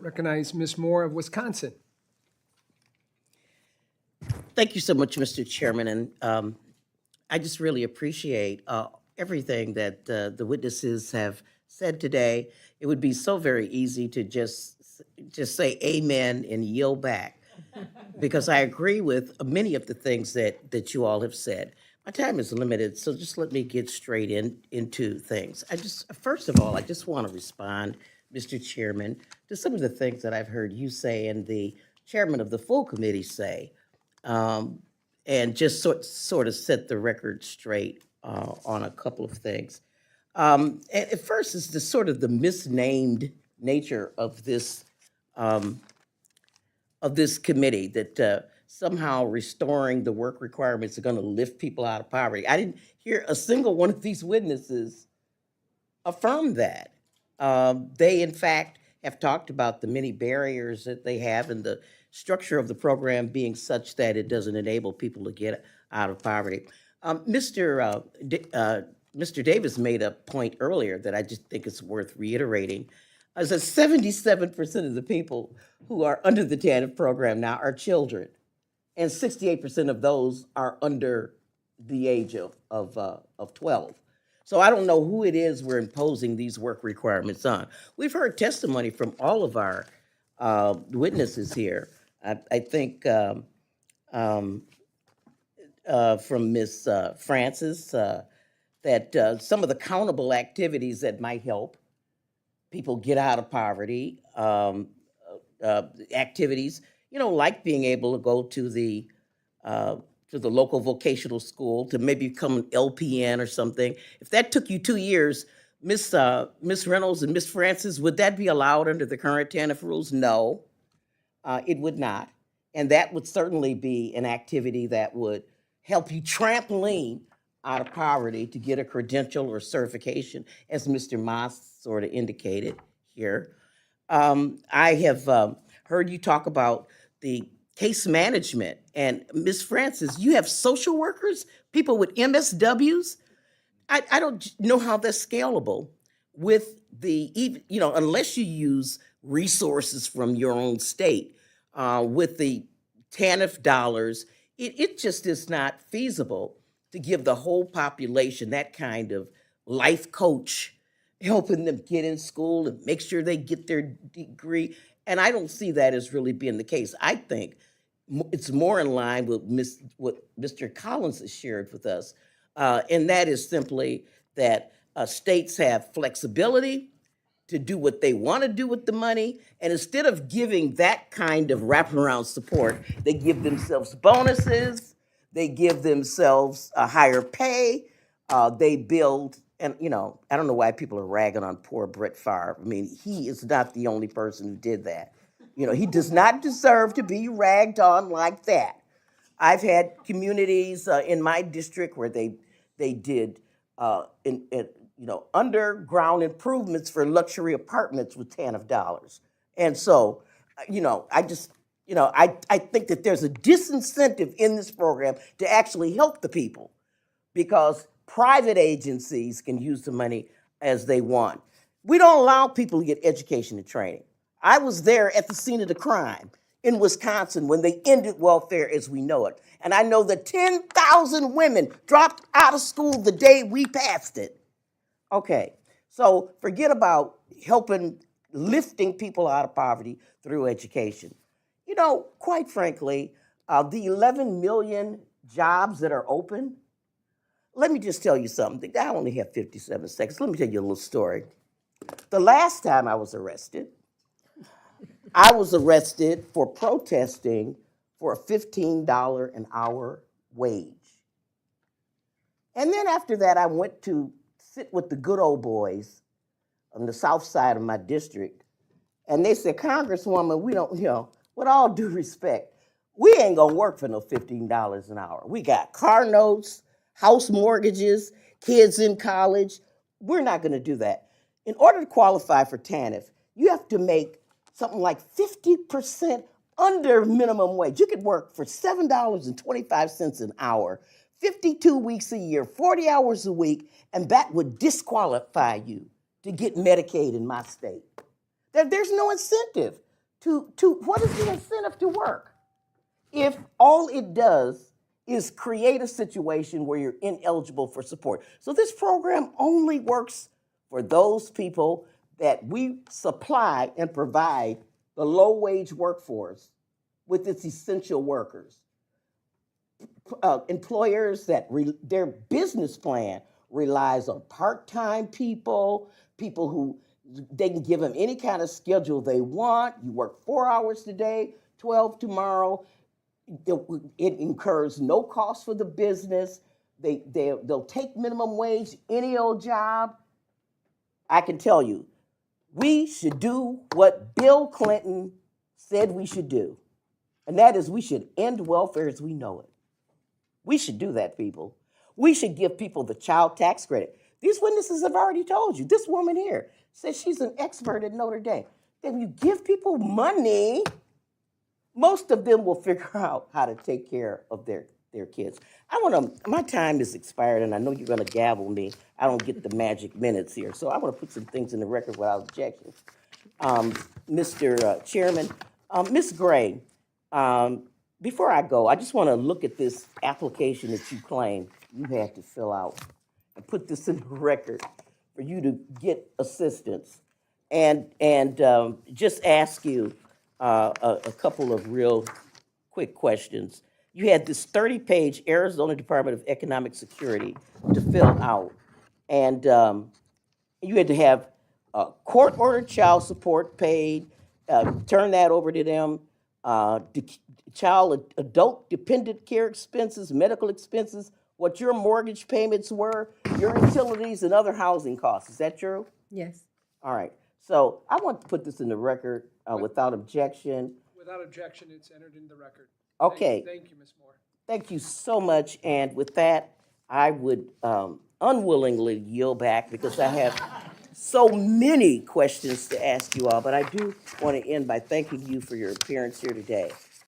Recognize Ms. Moore of Wisconsin. Thank you so much, Mr. Chairman, and I just really appreciate everything that the witnesses have said today. It would be so very easy to just say amen and yield back because I agree with many of the things that you all have said. My time is limited, so just let me get straight into things. First of all, I just want to respond, Mr. Chairman, to some of the things that I've heard you say and the chairman of the full committee say, um, and just sort of set the record straight on a couple of things. At first, is the sort of the misnamed nature um, of this committee that somehow restoring the work requirements are going to lift people out of poverty. I didn't hear a single one of these witnesses affirm that. They, in fact, have talked about the many barriers that they have and the structure of the program being such that it doesn't enable people to get out of poverty. Mr. Davis made a point earlier that I just think is worth reiterating. Is that 77% of the people who are under the TANF program now are children, and 68% of those are under the age of 12. So I don't know who it is we're imposing these work requirements on. We've heard testimony from all of our witnesses here. I think um, from Ms. Francis that some of the countable activities that might help people get out of poverty, activities, like being able to go to the local vocational school to maybe become an LPN or something. If that took you 2 years, Miss Reynolds and Miss Francis, would that be allowed under the current TANF rules? No, it would not. And that would certainly be an activity that would help you trampoline out of poverty to get a credential or certification, as Mr. Moss sort of indicated here. I have heard you talk about the case management. And Ms. Francis, you have social workers, people with MSWs. I don't know how that's scalable with unless you use resources from your own state. With the TANF dollars, it just is not feasible to give the whole population that kind of life coach, helping them get in school and make sure they get their degree. And I don't see that as really being the case. I think it's more in line with what Mr. Collins has shared with us, and that is simply that states have flexibility to do what they want to do with the money, and instead of giving that kind of wraparound support, they give themselves bonuses, they give themselves a higher pay, they build, and I don't know why people are ragging on poor Brett Favre. I mean, he is not the only person who did that. He does not deserve to be ragged on like that. I've had communities in my district where they did underground improvements for luxury apartments with TANF dollars, and so I think that there's a disincentive in this program to actually help the people because private agencies can use the money as they want. We don't allow people to get education and training. I was there at the scene of the crime in Wisconsin when they ended welfare as we know it. And I know that 10,000 women dropped out of school the day we passed it. Okay, so forget about lifting people out of poverty through education. Quite frankly, the 11 million jobs that are open, let me just tell you something. I only have 57 seconds. Let me tell you a little story. The last time I was arrested for protesting for a $15 an hour wage. And then after that, I went to sit with the good old boys on the south side of my district. And they said, Congresswoman, we don't, with all due respect, we ain't gonna work for no $15 an hour. We got car notes, house mortgages, kids in college. We're not gonna do that. In order to qualify for TANF, you have to make something like 50% under minimum wage. You could work for $7.25 an hour, 52 weeks a year, 40 hours a week, and that would disqualify you to get Medicaid in my state. There's no incentive what is the incentive to work? If all it does is create a situation where you're ineligible for support. So this program only works for those people that we supply and provide the low-wage workforce with its essential workers. Employers that their business plan relies on part-time people, people who they can give them any kind of schedule they want. You work 4 hours today, 12 tomorrow. It incurs no cost for the business. They'll take minimum wage, any old job. I can tell you, we should do what Bill Clinton said we should do, and that is we should end welfare as we know it. We should do that, people. We should give people the child tax credit. These witnesses have already told you. This woman here says she's an expert at Notre Dame. Then you give people money, most of them will figure out how to take care of their kids. My time is expired, and I know you're going to gavel me. I don't get the magic minutes here, so I want to put some things in the record without objection. Mr. Chairman, Ms. Gray, before I go, I just want to look at this application that you claim you had to fill out and put this in the record for you to get assistance, and just ask you a couple of real quick questions. You had this 30-page Arizona Department of Economic Security to fill out, and you had to have court-ordered child support paid, turn that over to them, adult dependent care expenses, medical expenses, what your mortgage payments were, your utilities, and other housing costs. Is that true? Yes. All right. So I want to put this in the record without objection. Without objection, it's entered in the record. Okay. Thank you, Ms. Moore. Thank you so much. And with that, I would unwillingly yield back because I have so many questions to ask you all. But I do want to end by thanking you for your appearance here today.